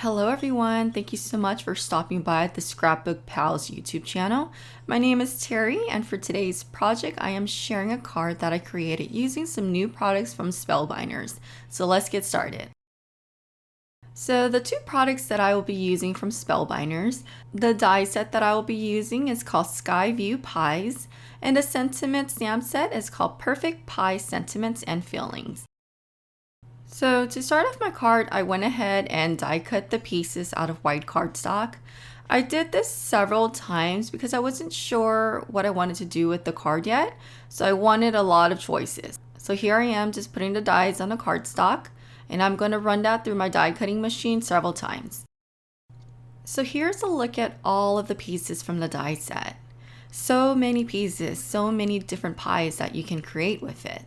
Hello everyone, thank you so much for stopping by the ScrapbookPal's YouTube channel. My name is Terry, and for today's project I am sharing a card that I created using some new products from Spellbinders. So let's get started. So the two products that I will be using from Spellbinders, the die set that I will be using is called Skyview Pies, and the sentiment stamp set is called Perfect Pie Sentiments and Feelings. So to start off my card, I went ahead and die cut the pieces out of white cardstock. I did this several times because I wasn't sure what I wanted to do with the card yet, so I wanted a lot of choices. So here I am just putting the dies on the cardstock, and I'm going to run that through my die cutting machine several times. So here's a look at all of the pieces from the die set. So many pieces, so many different pies that you can create with it.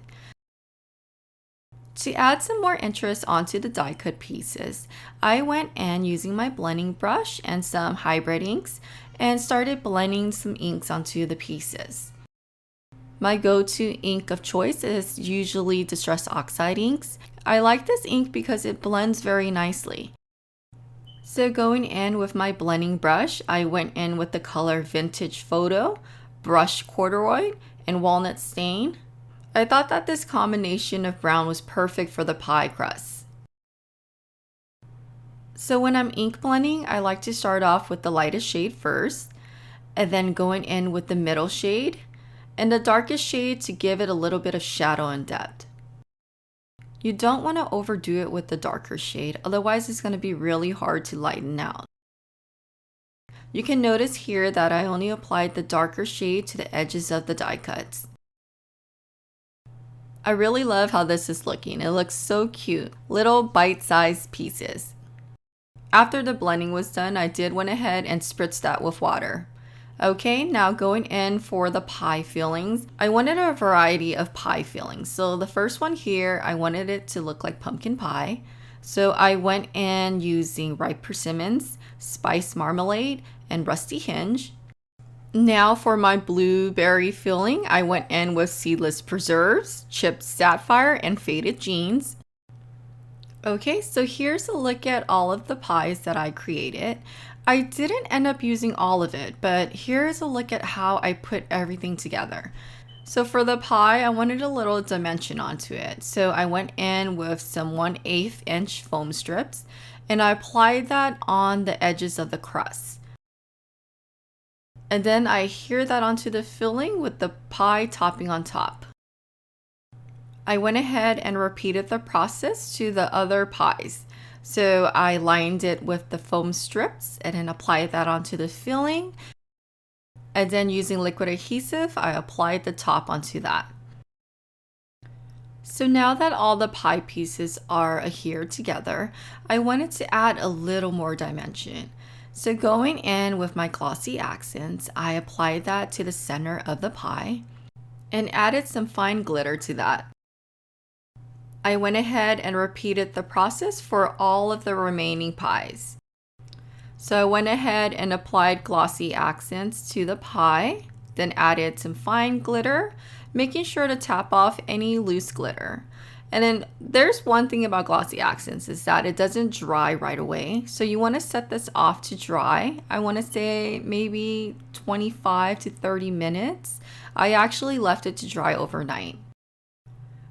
To add some more interest onto the die cut pieces, I went in using my blending brush and some hybrid inks and started blending some inks onto the pieces. My go-to ink of choice is usually Distress Oxide inks. I like this ink because it blends very nicely. So going in with my blending brush, I went in with the color Vintage Photo, Brush Corduroy, and Walnut Stain. I thought that this combination of brown was perfect for the pie crust. So when I'm ink blending, I like to start off with the lightest shade first, and then going in with the middle shade, and the darkest shade to give it a little bit of shadow and depth. You don't want to overdo it with the darker shade, otherwise it's going to be really hard to lighten out. You can notice here that I only applied the darker shade to the edges of the die cuts. I really love how this is looking. It looks so cute. Little bite-sized pieces. After the blending was done, I did went ahead and spritz that with water. Okay, now going in for the pie fillings. I wanted a variety of pie fillings. So the first one here, I wanted it to look like pumpkin pie. So I went in using ripe persimmons, spiced marmalade, and rusty hinge. Now for my blueberry filling, I went in with seedless preserves, chipped sapphire, and faded jeans. Okay, so here's a look at all of the pies that I created. I didn't end up using all of it, but here's a look at how I put everything together. So for the pie, I wanted a little dimension onto it. So I went in with some 1/8 inch foam strips, and I applied that on the edges of the crust. And then I adhere that onto the filling with the pie topping on top. I went ahead and repeated the process to the other pies. So I lined it with the foam strips and then applied that onto the filling. And then using liquid adhesive, I applied the top onto that. So now that all the pie pieces are adhered together, I wanted to add a little more dimension. So going in with my glossy accents, I applied that to the center of the pie and added some fine glitter to that. I went ahead and repeated the process for all of the remaining pies. So I went ahead and applied glossy accents to the pie, then added some fine glitter, making sure to tap off any loose glitter. And then there's one thing about glossy accents is that it doesn't dry right away. So you want to set this off to dry. I want to say maybe 25 to 30 minutes. I actually left it to dry overnight.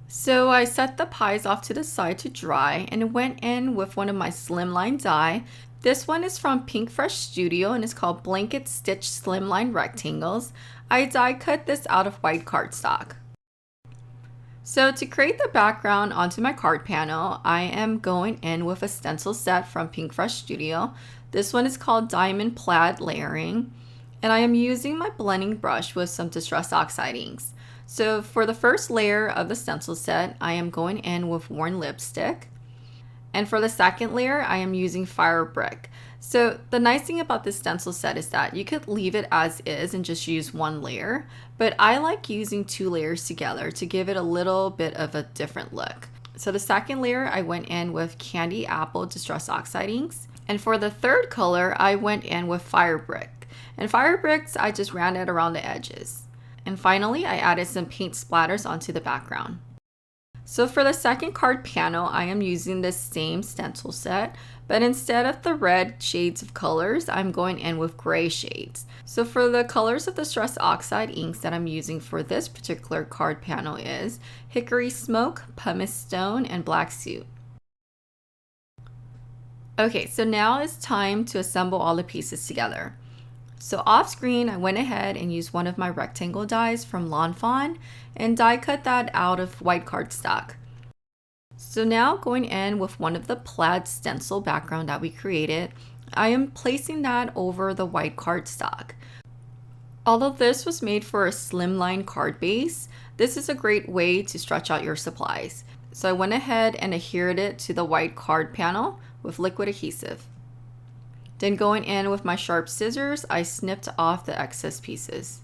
So I set the pies off to the side to dry and went in with one of my Slimline die. This one is from Pinkfresh Studio and it's called Blanket Stitch Slimline Rectangles. I die cut this out of white cardstock. So to create the background onto my card panel, I am going in with a stencil set from Pinkfresh Studio. This one is called Diamond Plaid Layering, and I am using my blending brush with some Distress Oxide inks. So for the first layer of the stencil set, I am going in with Worn Lipstick. And for the second layer, I am using Fire Brick. So the nice thing about this stencil set is that you could leave it as is and just use one layer, but I like using two layers together to give it a little bit of a different look. So the second layer, I went in with Candy Apple Distress Oxide inks. And for the third color, I went in with Fire Brick. And Fire Bricks, I just ran it around the edges. And finally, I added some paint splatters onto the background. So for the second card panel, I am using the same stencil set, but instead of the red shades of colors, I'm going in with gray shades. So for the colors of the Stress Oxide inks that I'm using for this particular card panel is Hickory Smoke, Pumice Stone, and Black Suit. Okay, so now it's time to assemble all the pieces together. So off screen, I went ahead and used one of my rectangle dies from Fawn and die cut that out of white cardstock. So now going in with one of the plaid stencil background that we created, I am placing that over the white cardstock. Although this was made for a slimline card base, this is a great way to stretch out your supplies. So I went ahead and adhered it to the white card panel with liquid adhesive. Then going in with my sharp scissors, I snipped off the excess pieces.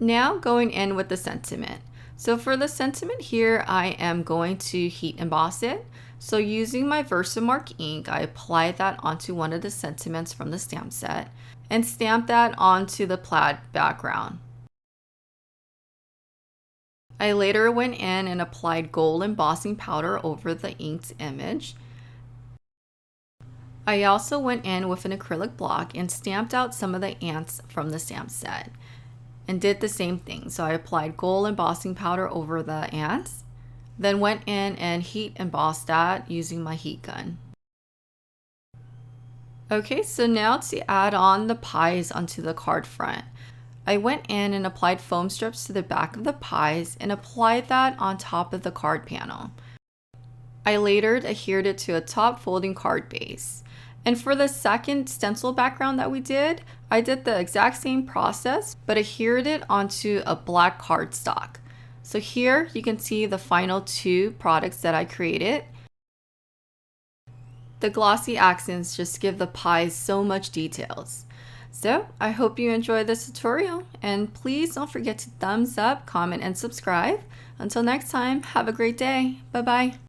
Now going in with the sentiment. So for the sentiment here, I am going to heat emboss it. So using my Versamark ink, I applied that onto one of the sentiments from the stamp set and stamped that onto the plaid background. I later went in and applied gold embossing powder over the inked image. I also went in with an acrylic block and stamped out some of the ants from the stamp set and did the same thing. So I applied gold embossing powder over the ants, then went in and heat embossed that using my heat gun. Okay, so now to add on the pies onto the card front. I went in and applied foam strips to the back of the pies and applied that on top of the card panel. I later adhered it to a top folding card base. And for the second stencil background that we did, I did the exact same process, but adhered it onto a black cardstock. So here you can see the final two products that I created. The glossy accents just give the pies so much details. So I hope you enjoyed this tutorial, and please don't forget to thumbs up, comment, and subscribe. Until next time, have a great day. Bye-bye.